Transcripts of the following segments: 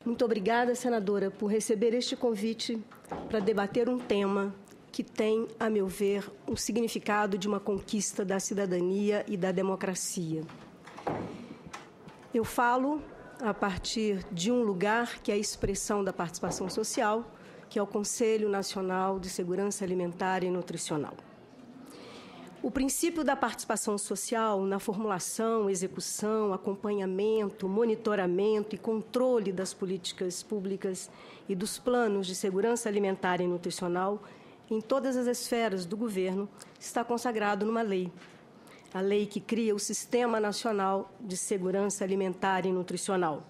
Muito obrigada, senadora, por receber este convite para debater um tema que tem, a meu ver, um significado de uma conquista da cidadania e da democracia. Eu falo a partir de um lugar que é a expressão da participação social, que é o Conselho Nacional de Segurança Alimentar e Nutricional. O princípio da participação social na formulação, execução, acompanhamento, monitoramento e controle das políticas públicas e dos planos de segurança alimentar e nutricional em todas as esferas do governo está consagrado numa lei. A lei que cria o Sistema Nacional de Segurança Alimentar e Nutricional,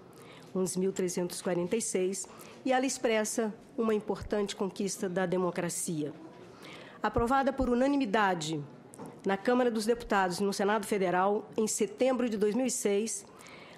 11.346, e ela expressa uma importante conquista da democracia. Aprovada por unanimidade na Câmara dos Deputados e no Senado Federal, em setembro de 2006,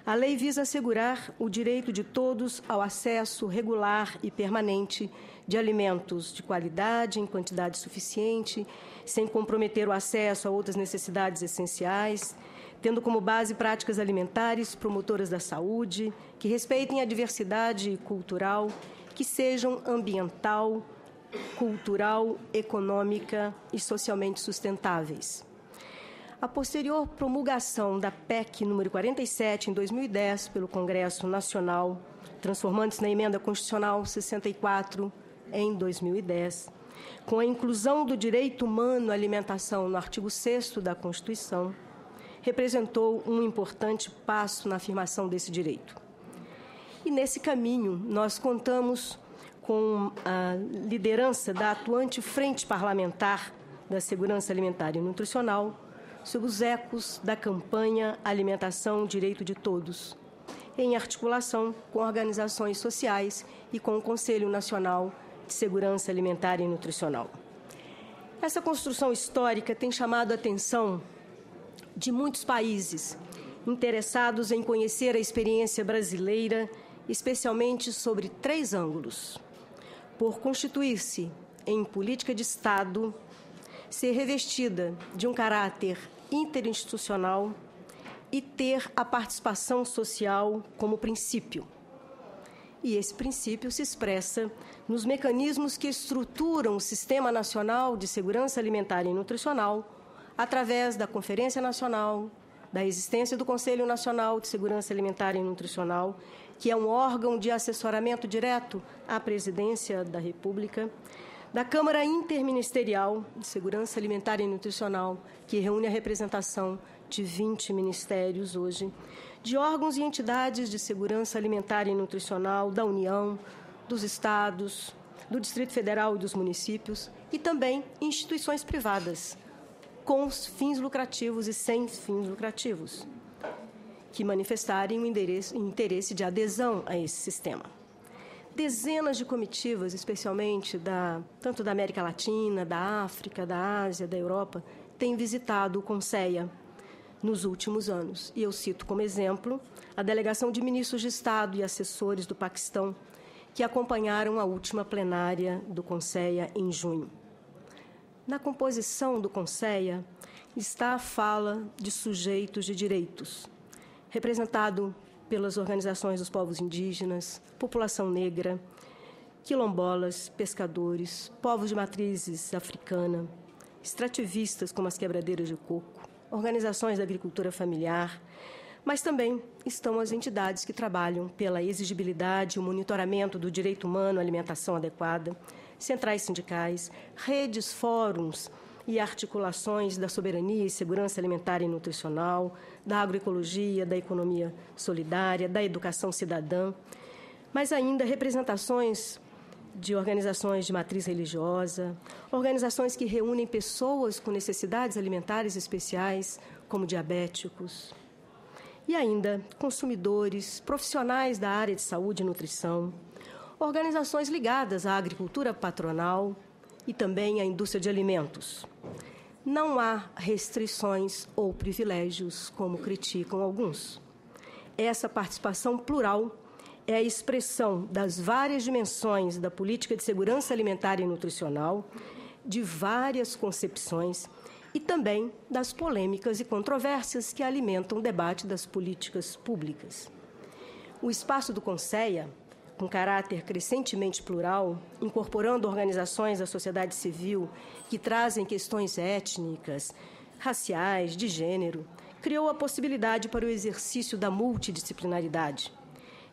a lei visa assegurar o direito de todos ao acesso regular e permanente de alimentos de qualidade, em quantidade suficiente, sem comprometer o acesso a outras necessidades essenciais, tendo como base práticas alimentares promotoras da saúde, que respeitem a diversidade cultural, que sejam ambiental, cultural, econômica e socialmente sustentáveis. A posterior promulgação da PEC número 47, em 2010, pelo Congresso Nacional, transformando-se na Emenda Constitucional 64, em 2010, com a inclusão do direito humano à alimentação no artigo 6º da Constituição, representou um importante passo na afirmação desse direito. E, nesse caminho, nós contamos com a liderança da atuante Frente Parlamentar da Segurança Alimentar e Nutricional, sob os ecos da campanha Alimentação, Direito de Todos, em articulação com organizações sociais e com o Conselho Nacional de Segurança Alimentar e Nutricional. Essa construção histórica tem chamado a atenção de muitos países interessados em conhecer a experiência brasileira, especialmente sobre 3 ângulos: por constituir-se em política de Estado, ser revestida de um caráter interinstitucional e ter a participação social como princípio. E esse princípio se expressa nos mecanismos que estruturam o Sistema Nacional de Segurança Alimentar e Nutricional, através da Conferência Nacional, da existência do Conselho Nacional de Segurança Alimentar e Nutricional, que é um órgão de assessoramento direto à Presidência da República, da Câmara Interministerial de Segurança Alimentar e Nutricional, que reúne a representação de 20 ministérios hoje, de órgãos e entidades de segurança alimentar e nutricional da União, dos estados, do Distrito Federal e dos municípios, e também instituições privadas, com fins lucrativos e sem fins lucrativos, que manifestarem o interesse de adesão a esse sistema. Dezenas de comitivas, especialmente tanto da América Latina, da África, da Ásia, da Europa, têm visitado o CONSEA nos últimos anos. E eu cito como exemplo a delegação de ministros de Estado e assessores do Paquistão, que acompanharam a última plenária do CONSEA em junho. Na composição do CONSEA está a fala de sujeitos de direitos, representado pelas organizações dos povos indígenas, população negra, quilombolas, pescadores, povos de matrizes africana, extrativistas como as quebradeiras de coco, organizações da agricultura familiar, mas também estão as entidades que trabalham pela exigibilidade e o monitoramento do direito humano à alimentação adequada, centrais sindicais, redes, fóruns e articulações da soberania e segurança alimentar e nutricional, da agroecologia, da economia solidária, da educação cidadã, mas ainda representações de organizações de matriz religiosa, organizações que reúnem pessoas com necessidades alimentares especiais, como diabéticos, e ainda consumidores, profissionais da área de saúde e nutrição, organizações ligadas à agricultura patronal e também à indústria de alimentos. Não há restrições ou privilégios, como criticam alguns. Essa participação plural é a expressão das várias dimensões da política de segurança alimentar e nutricional, de várias concepções e também das polêmicas e controvérsias que alimentam o debate das políticas públicas. O espaço do CONSEA, com caráter crescentemente plural, incorporando organizações da sociedade civil que trazem questões étnicas, raciais, de gênero, criou a possibilidade para o exercício da multidisciplinaridade.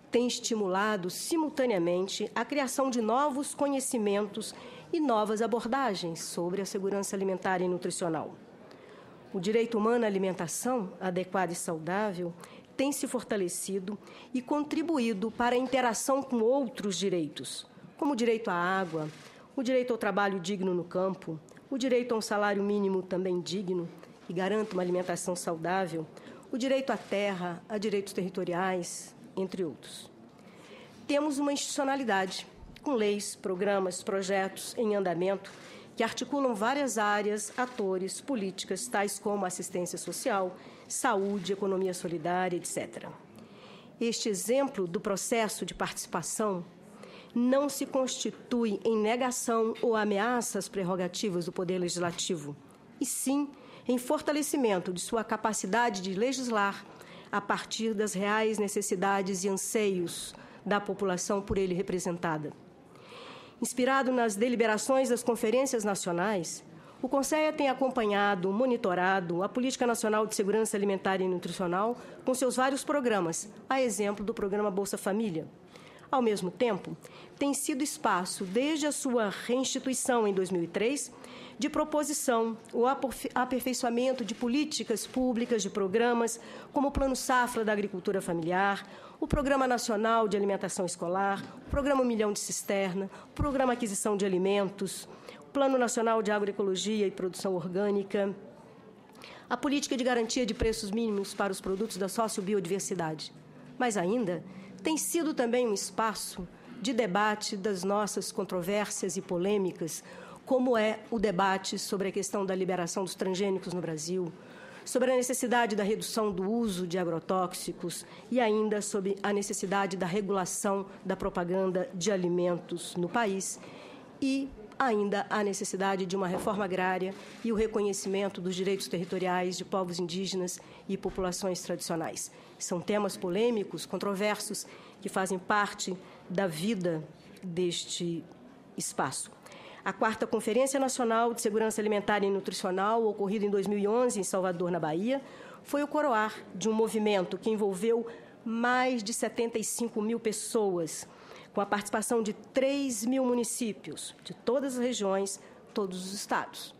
Tem estimulado, simultaneamente, a criação de novos conhecimentos e novas abordagens sobre a segurança alimentar e nutricional. O direito humano à alimentação adequada e saudável tem se fortalecido e contribuído para a interação com outros direitos, como o direito à água, o direito ao trabalho digno no campo, o direito a um salário mínimo também digno e garanta uma alimentação saudável, o direito à terra, a direitos territoriais, entre outros. Temos uma institucionalidade, com leis, programas, projetos em andamento, que articulam várias áreas, atores, políticas, tais como assistência social, saúde, economia solidária, etc. Este exemplo do processo de participação não se constitui em negação ou ameaça às prerrogativas do Poder Legislativo, e sim em fortalecimento de sua capacidade de legislar a partir das reais necessidades e anseios da população por ele representada. Inspirado nas deliberações das conferências nacionais, o CONSEA tem acompanhado, monitorado a Política Nacional de Segurança Alimentar e Nutricional com seus vários programas, a exemplo do programa Bolsa Família. Ao mesmo tempo, tem sido espaço, desde a sua reinstituição em 2003, de proposição ou aperfeiçoamento de políticas públicas, de programas, como o Plano Safra da Agricultura Familiar, o Programa Nacional de Alimentação Escolar, o Programa 1 Milhão de Cisterna, o Programa Aquisição de Alimentos, o Plano Nacional de Agroecologia e Produção Orgânica, a Política de Garantia de Preços Mínimos para os Produtos da Sociobiodiversidade. Mas ainda tem sido também um espaço de debate das nossas controvérsias e polêmicas, como é o debate sobre a questão da liberação dos transgênicos no Brasil, sobre a necessidade da redução do uso de agrotóxicos e ainda sobre a necessidade da regulação da propaganda de alimentos no país e ainda a necessidade de uma reforma agrária e o reconhecimento dos direitos territoriais de povos indígenas e populações tradicionais. São temas polêmicos, controversos, que fazem parte da vida deste espaço. A 4ª Conferência Nacional de Segurança Alimentar e Nutricional, ocorrida em 2011 em Salvador, na Bahia, foi o coroar de um movimento que envolveu mais de 75 mil pessoas, com a participação de 3 mil municípios, de todas as regiões, todos os estados.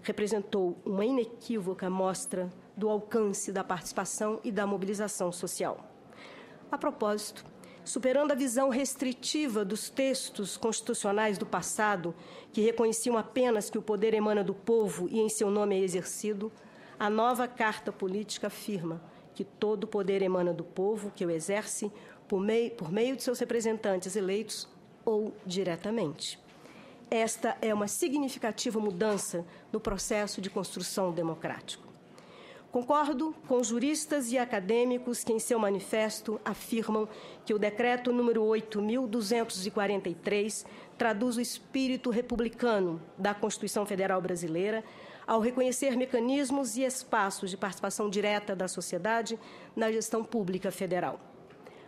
Representou uma inequívoca mostra do alcance da participação e da mobilização social. A propósito, superando a visão restritiva dos textos constitucionais do passado, que reconheciam apenas que o poder emana do povo e em seu nome é exercido, a nova Carta Política afirma que todo o poder emana do povo, que o exerce por meio de seus representantes eleitos ou diretamente. Esta é uma significativa mudança no processo de construção democrático. Concordo com juristas e acadêmicos que, em seu manifesto, afirmam que o Decreto número 8.243 traduz o espírito republicano da Constituição Federal Brasileira ao reconhecer mecanismos e espaços de participação direta da sociedade na gestão pública federal.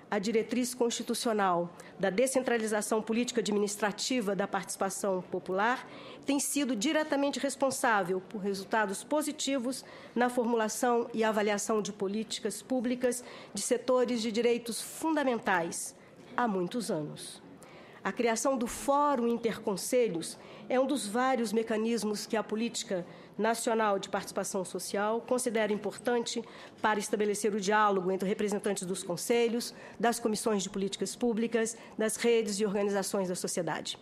A diretriz constitucional da descentralização política-administrativa da participação popular tem sido diretamente responsável por resultados positivos na formulação e avaliação de políticas públicas de setores de direitos fundamentais há muitos anos. A criação do Fórum Interconselhos é um dos vários mecanismos que a Política Nacional de Participação Social considera importante para estabelecer o diálogo entre representantes dos conselhos, das comissões de políticas públicas, das redes e organizações da sociedade.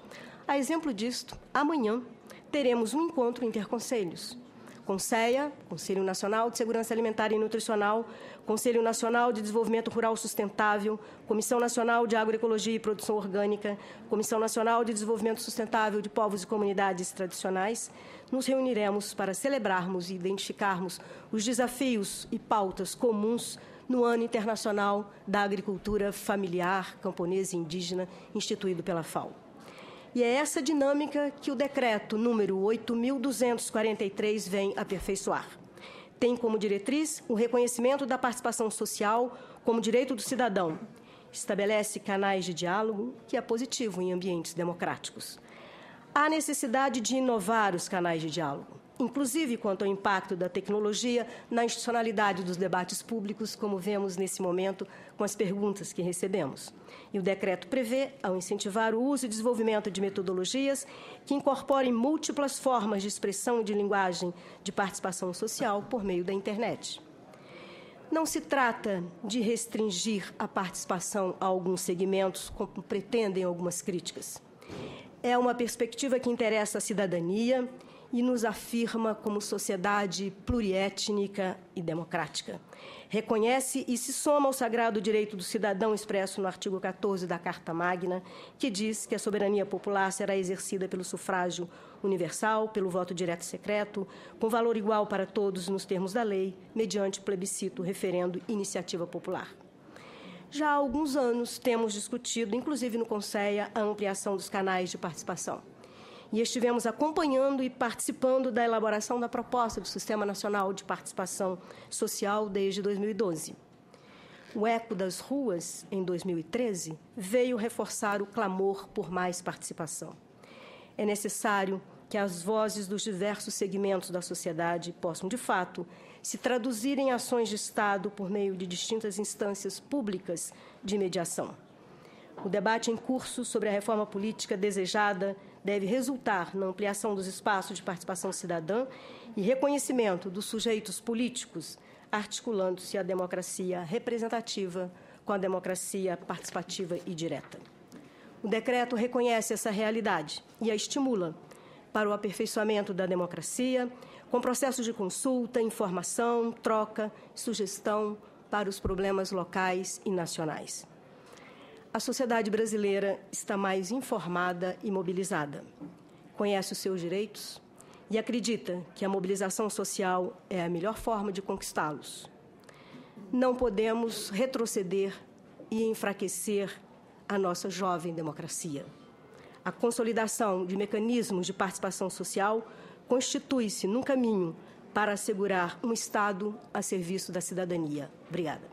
A exemplo disto, amanhã teremos um encontro interconselhos. CONSEA, Conselho Nacional de Segurança Alimentar e Nutricional, Conselho Nacional de Desenvolvimento Rural Sustentável, Comissão Nacional de Agroecologia e Produção Orgânica, Comissão Nacional de Desenvolvimento Sustentável de Povos e Comunidades Tradicionais, nos reuniremos para celebrarmos e identificarmos os desafios e pautas comuns no Ano Internacional da Agricultura Familiar, Camponesa e Indígena, instituído pela FAO. E é essa dinâmica que o decreto número 8.243 vem aperfeiçoar. Tem como diretriz o reconhecimento da participação social como direito do cidadão estabelece canais de diálogo, que é positivo em ambientes democráticos. Há necessidade de inovar os canais de diálogo, inclusive quanto ao impacto da tecnologia na institucionalidade dos debates públicos, como vemos nesse momento com as perguntas que recebemos. E o decreto prevê, ao incentivar o uso e desenvolvimento de metodologias que incorporem múltiplas formas de expressão e de linguagem de participação social por meio da internet. Não se trata de restringir a participação a alguns segmentos, como pretendem algumas críticas. É uma perspectiva que interessa a cidadania e nos afirma como sociedade pluriétnica e democrática. Reconhece e se soma ao sagrado direito do cidadão expresso no artigo 14 da Carta Magna, que diz que a soberania popular será exercida pelo sufrágio universal, pelo voto direto e secreto, com valor igual para todos nos termos da lei, mediante plebiscito, referendo e iniciativa popular. Já há alguns anos temos discutido, inclusive no Conselho, a ampliação dos canais de participação. E estivemos acompanhando e participando da elaboração da proposta do Sistema Nacional de Participação Social desde 2012. O Eco das Ruas, em 2013, veio reforçar o clamor por mais participação. É necessário que as vozes dos diversos segmentos da sociedade possam, de fato, se traduzir em ações de Estado por meio de distintas instâncias públicas de mediação. O debate em curso sobre a reforma política desejada deve resultar na ampliação dos espaços de participação cidadã e reconhecimento dos sujeitos políticos, articulando-se a democracia representativa com a democracia participativa e direta. O decreto reconhece essa realidade e a estimula para o aperfeiçoamento da democracia, com processos de consulta, informação, troca, sugestão para os problemas locais e nacionais. A sociedade brasileira está mais informada e mobilizada, conhece os seus direitos e acredita que a mobilização social é a melhor forma de conquistá-los. Não podemos retroceder e enfraquecer a nossa jovem democracia. A consolidação de mecanismos de participação social constitui-se num caminho para assegurar um Estado a serviço da cidadania. Obrigada.